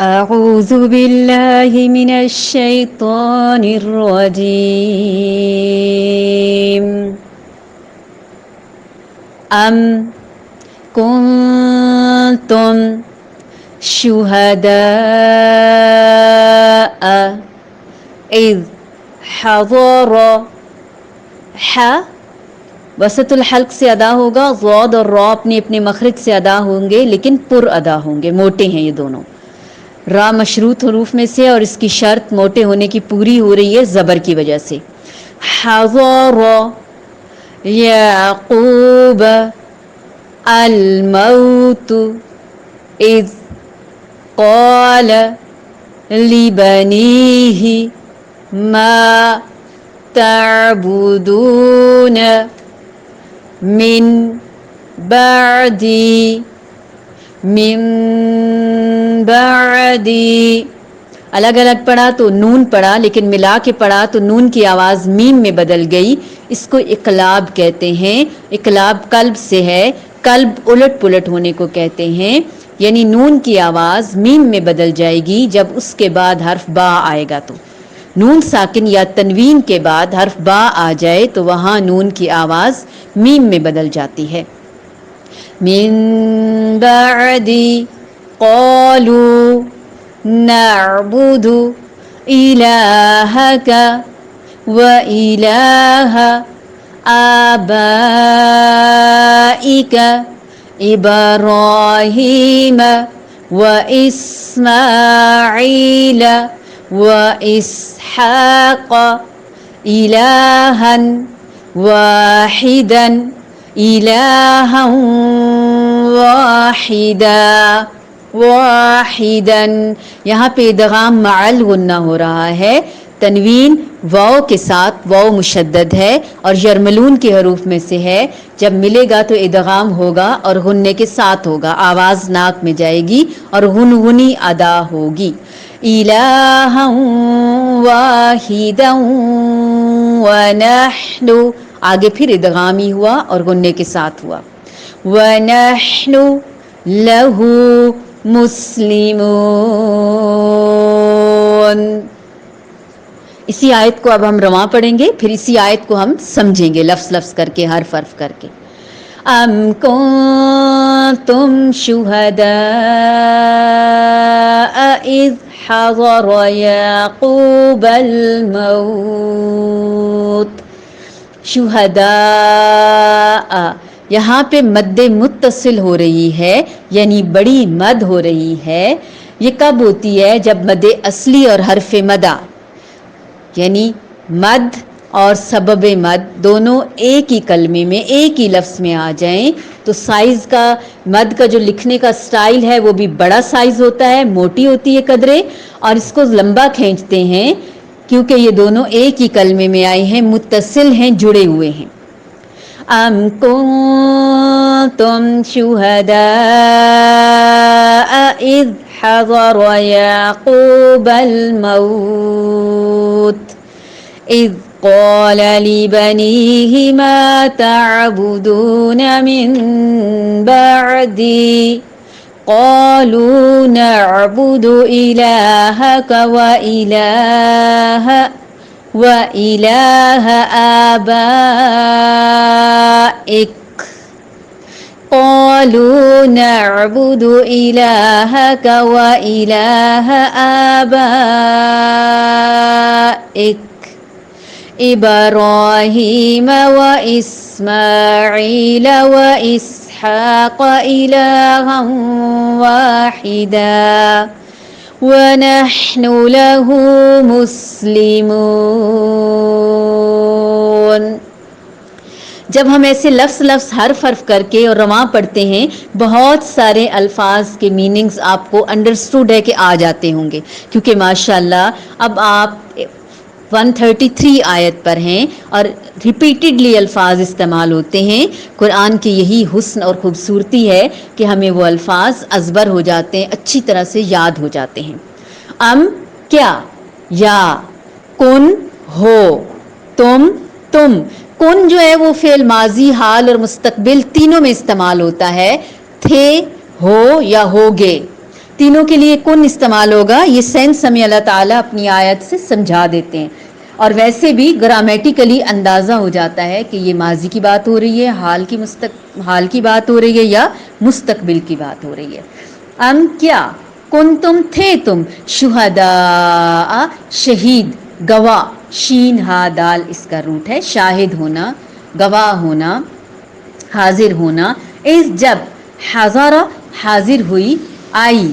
أعوذ بالله من الشيطان الرجيم. أم كنتم شهداء إذ حضر وسط الحلق سے ادا ہوگا، ضاد اور را اپنے مخرج سے ادا ہوں گے لیکن پر ادا ہوں گے، موٹے ہیں یہ دونوں. را مشروط حروف میں سے اور اس کی شرط موٹے ہونے کی پوری ہو رہی ہے زبر کی وجہ سے. حضر یعقوب الموت اذ قال لبنیہ ما تعبدون من بعدی. الگ الگ پڑھا تو نون پڑھا، لیکن ملا کے پڑھا تو نون کی آواز میم میں بدل گئی. اس کو اقلاب کہتے ہیں. اقلاب قلب سے ہے، قلب الٹ پلٹ ہونے کو کہتے ہیں. یعنی نون کی آواز میم میں بدل جائے گی جب اس کے بعد حرف با آئے گا. تو نون ساکن یا تنوین کے بعد حرف با آ جائے تو وہاں نون کی آواز میم میں بدل جاتی ہے. من بعدی قالوا نعبد الہک و الہ آبائک ابراہیم و اسماعیل و اسحاق الہا واحدا الہا واحدا. یہاں پہ ادغام مع الغنہ ہو رہا ہے. تنوین واو کے ساتھ، واو مشدد ہے اور یرملون کے حروف میں سے ہے. جب ملے گا تو ادغام ہوگا اور غنے کے ساتھ ہوگا، آواز ناک میں جائے گی اور غنغنی ادا ہوگی. الہا واحدا ونحن، آگے پھر ادغامی ہوا اور غنے کے ساتھ ہوا. وَنَحْنُ لَهُ مُسْلِمُونَ. اسی آیت کو اب ہم رواں پڑھیں گے، پھر اسی آیت کو ہم سمجھیں گے لفظ لفظ کر کے، حرف حرف کر کے. ام کنتم شہداء اذ حضر یعقوب الموت. شہداء یہاں پہ مد متصل ہو رہی ہے، یعنی بڑی مد ہو رہی ہے. یہ کب ہوتی ہے؟ جب مد اصلی اور حرف مدہ، یعنی مد اور سبب مد دونوں ایک ہی کلمے میں، ایک ہی لفظ میں آ جائیں تو سائز کا، مد کا جو لکھنے کا سٹائل ہے وہ بھی بڑا سائز ہوتا ہے، موٹی ہوتی ہے قدرے، اور اس کو لمبا کھینچتے ہیں کیونکہ یہ دونوں ایک ہی کلمے میں آئے ہیں، متصل ہیں، جڑے ہوئے ہیں. ام کنتم شہداء اذ حضر یعقوب الموت اذ قال لبنیہ ما تعبدون من بعدی قالوا نعبد الہک وَإِلَٰهَ آبَائِكَ قَالُوا نَعْبُدُ إِلَٰهَكَ وَإِلَٰهَ آبَائِكَ إِبْرَاهِيمَ وَإِسْمَاعِيلَ وَإِسْحَاقَ إِلَٰهًا وَاحِدًا وَنَحْنُ لَهُ مُسْلِمُونَ. جب ہم ایسے لفظ لفظ حرف حرف کر کے اور رواں پڑھتے ہیں، بہت سارے الفاظ کے میننگز آپ کو انڈرسٹوڈ ہے کہ آ جاتے ہوں گے، کیونکہ ماشاءاللہ اب آپ 133 آیت پر ہیں اور ریپیٹڈلی الفاظ استعمال ہوتے ہیں. قرآن کی یہی حسن اور خوبصورتی ہے کہ ہمیں وہ الفاظ ازبر ہو جاتے ہیں، اچھی طرح سے یاد ہو جاتے ہیں. ام کیا، یا، کن ہو، تم. کن جو ہے وہ فعل ماضی، حال اور مستقبل تینوں میں استعمال ہوتا ہے. تھے، ہو یا ہوگے. تینوں کے لیے کن استعمال ہوگا، یہ سینس ہمیں اللہ تعالیٰ اپنی آیت سے سمجھا دیتے ہیں، اور ویسے بھی گرامیٹیکلی اندازہ ہو جاتا ہے کہ یہ ماضی کی بات ہو رہی ہے، حال کی بات ہو رہی ہے، یا مستقبل کی بات ہو رہی ہے۔ کیا کنتم تھے تم، شہداء شہید، گواہ، شین ہا دال اس کا روٹ ہے، شاہد ہونا، گواہ ہونا، حاضر ہونا، اس جب حضر حاضر ہوئی، آئی،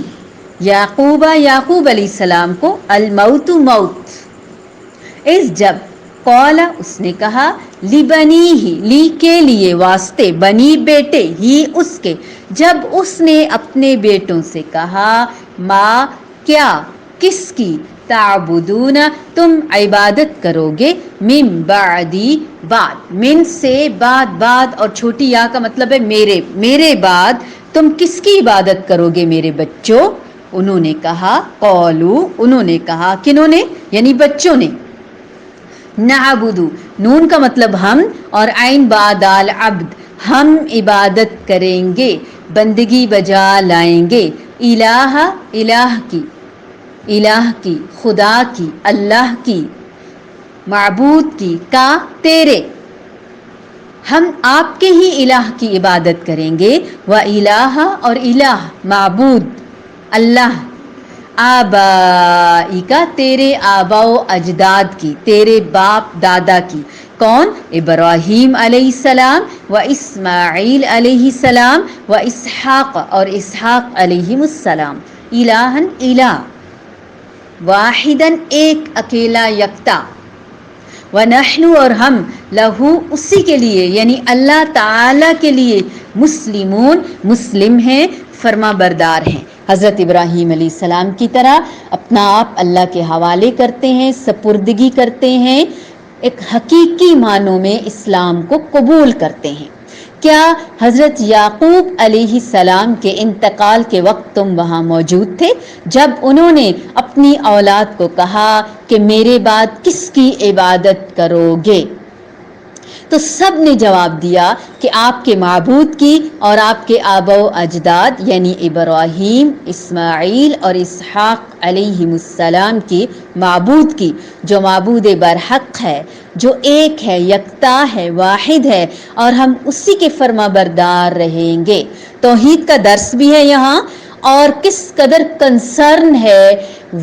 یعقوب علیہ السلام کو، الموت موت، اس جب قال اس نے کہا، لبنی ہی، لی کے لیے، واسطے، بنی بیٹے، ہی اس کے، جب اس نے اپنے بیٹوں سے کہا، ما کیا، کس کی، تعبدون تم عبادت کرو گے، من بعدی بعد، من سے بعد اور چھوٹی یا کا مطلب ہے میرے بعد تم کس کی عبادت کرو گے میرے بچوں؟ انہوں نے کہا، قولو انہوں نے کہا، کنہوں نے؟ یعنی بچوں نے، نعبدو، نون کا مطلب ہم، اور عین با دال عبد، ہم عبادت کریں گے، بندگی بجا لائیں گے، الہ کی، خدا کی، اللہ کی، معبود کی، کا تیرے، ہم آپ کے ہی الہ کی عبادت کریں گے، و الہ اور الہ، معبود، اللہ، آبائی کا، تیرے آبا و اجداد کی، تیرے باپ دادا کی، کون؟ ابراہیم علیہ السلام و اسماعیل علیہ السلام و اسحاق اور اسحاق علیہ السلام، الہن الہ، واحدن ایک، اکیلا، یکتا، وَنَحْنُ اور ہم، لہو اسی کے لیے، یعنی اللہ تعالیٰ کے لیے، مسلمون مسلم ہیں، فرما بردار ہیں، حضرت ابراہیم علیہ السلام کی طرح اپنا آپ اللہ کے حوالے کرتے ہیں، سپردگی کرتے ہیں، ایک حقیقی معنوں میں اسلام کو قبول کرتے ہیں۔ کیا حضرت یعقوب علیہ السلام کے انتقال کے وقت تم وہاں موجود تھے جب انہوں نے اپنی اولاد کو کہا کہ میرے بعد کس کی عبادت کرو گے؟ تو سب نے جواب دیا کہ آپ کے معبود کی اور آپ کے آبا و اجداد یعنی ابراہیم، اسماعیل اور اسحاق علیہ السلام کی معبود کی، جو معبود برحق ہے، جو ایک ہے، یکتا ہے، واحد ہے، اور ہم اسی کے فرما بردار رہیں گے۔ توحید کا درس بھی ہے یہاں، اور کس قدر کنسرن ہے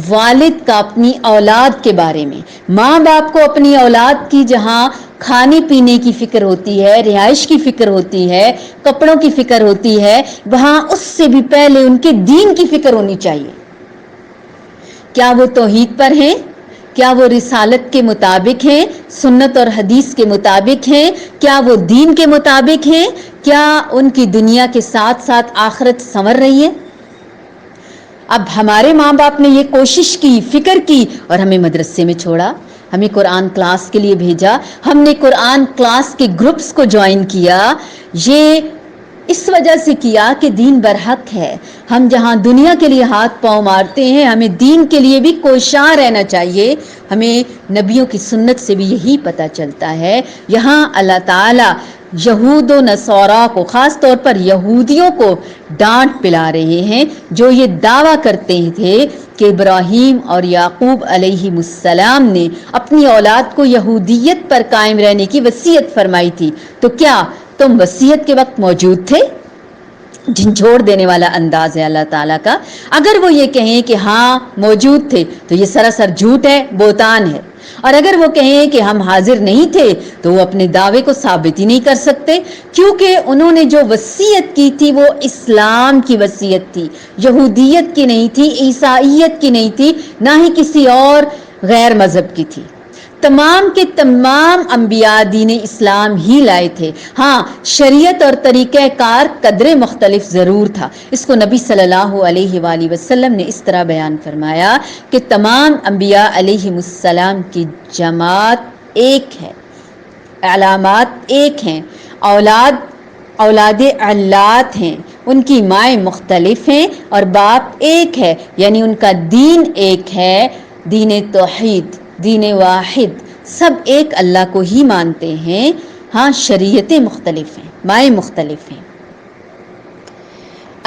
والد کا اپنی اولاد کے بارے میں، ماں باپ کو اپنی اولاد کی جہاں کھانے پینے کی فکر ہوتی ہے، رہائش کی فکر ہوتی ہے، کپڑوں کی فکر ہوتی ہے، وہاں اس سے بھی پہلے ان کے دین کی فکر ہونی چاہیے۔ کیا وہ توحید پر ہیں؟ کیا وہ رسالت کے مطابق ہیں، سنت اور حدیث کے مطابق ہیں؟ کیا وہ دین کے مطابق ہیں؟ کیا ان کی دنیا کے ساتھ ساتھ آخرت سنور رہی ہے؟ اب ہمارے ماں باپ نے یہ کوشش کی، فکر کی، اور ہمیں مدرسے میں چھوڑا، ہمیں قرآن کلاس کے لیے بھیجا، ہم نے قرآن کلاس کے گروپس کو جوائن کیا، یہ اس وجہ سے کیا کہ دین برحق ہے۔ ہم جہاں دنیا کے لیے ہاتھ پاؤں مارتے ہیں، ہمیں دین کے لیے بھی کوشاں رہنا چاہیے۔ ہمیں نبیوں کی سنت سے بھی یہی پتہ چلتا ہے۔ یہاں اللہ تعالیٰ یہود و نصارا کو، خاص طور پر یہودیوں کو ڈانٹ پلا رہے ہیں جو یہ دعویٰ کرتے تھے کہ ابراہیم اور یعقوب علیہ السلام نے اپنی اولاد کو یہودیت پر قائم رہنے کی وصیت فرمائی تھی۔ تو کیا تم وصیت کے وقت موجود تھے؟ جھنجھوڑ دینے والا انداز ہے اللہ تعالیٰ کا۔ اگر وہ یہ کہیں کہ ہاں موجود تھے تو یہ سراسر جھوٹ ہے، بہتان ہے، اور اگر وہ کہیں کہ ہم حاضر نہیں تھے تو وہ اپنے دعوے کو ثابت ہی نہیں کر سکتے، کیونکہ انہوں نے جو وصیت کی تھی وہ اسلام کی وصیت تھی، یہودیت کی نہیں تھی، عیسائیت کی نہیں تھی، نہ ہی کسی اور غیر مذہب کی تھی۔ تمام کے تمام انبیاء دین اسلام ہی لائے تھے۔ ہاں، شریعت اور طریقہ کار قدرے مختلف ضرور تھا۔ اس کو نبی صلی اللہ علیہ وآلہ وسلم نے اس طرح بیان فرمایا کہ تمام انبیاء علیہ السلام کی جماعت ایک ہے، علامات ایک ہیں، اولاد علات ہیں، ان کی مائیں مختلف ہیں اور باپ ایک ہے، یعنی ان کا دین ایک ہے، دین توحید، دین واحد، سب ایک اللہ کو ہی مانتے ہیں۔ ہاں، شریعتیں مختلف ہیں، مائیں مختلف ہیں۔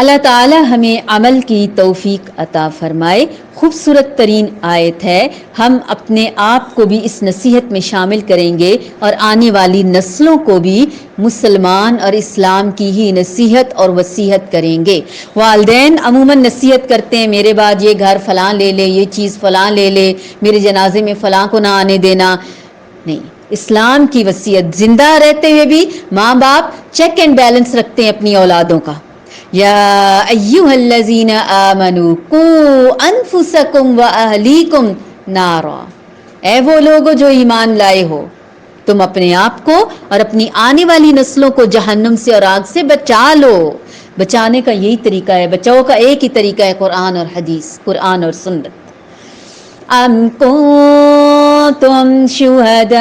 اللہ تعالی ہمیں عمل کی توفیق عطا فرمائے۔ خوبصورت ترین آیت ہے، ہم اپنے آپ کو بھی اس نصیحت میں شامل کریں گے اور آنے والی نسلوں کو بھی مسلمان اور اسلام کی ہی نصیحت اور وصیحت کریں گے۔ والدین عموماً نصیحت کرتے ہیں میرے بعد یہ گھر فلاں لے لے، یہ چیز فلاں لے لے، میرے جنازے میں فلاں کو نہ آنے دینا۔ نہیں، اسلام کی وصیت زندہ رہتے ہوئے بھی ماں باپ چیک اینڈ بیلنس رکھتے ہیں اپنی اولادوں کا۔ یا ایھا الذین آمنوا قوا انفسکم واہلیکم نارا، اے وہ لوگو جو ایمان لائے ہو، تم اپنے آپ کو اور اپنی آنے والی نسلوں کو جہنم سے اور آگ سے بچا لو۔ بچانے کا یہی طریقہ ہے، بچاؤ کا ایک ہی طریقہ ہے، قرآن اور حدیث، قرآن اور سنت۔ ام کنتم شہداء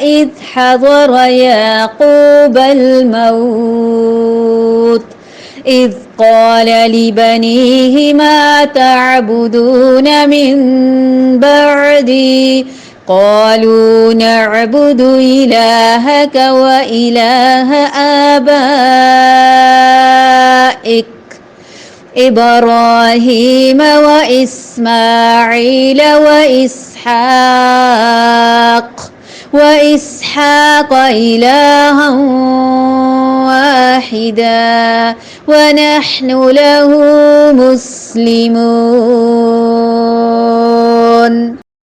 اذ حضر یعقوب الموت اذ قال لبنیہ ما تعبدون من بعدی قالوا نعبد إلهك وإله آبائك إبراهيم وإسماعيل وإسحاق إلها واحدا ونحن له مسلمون۔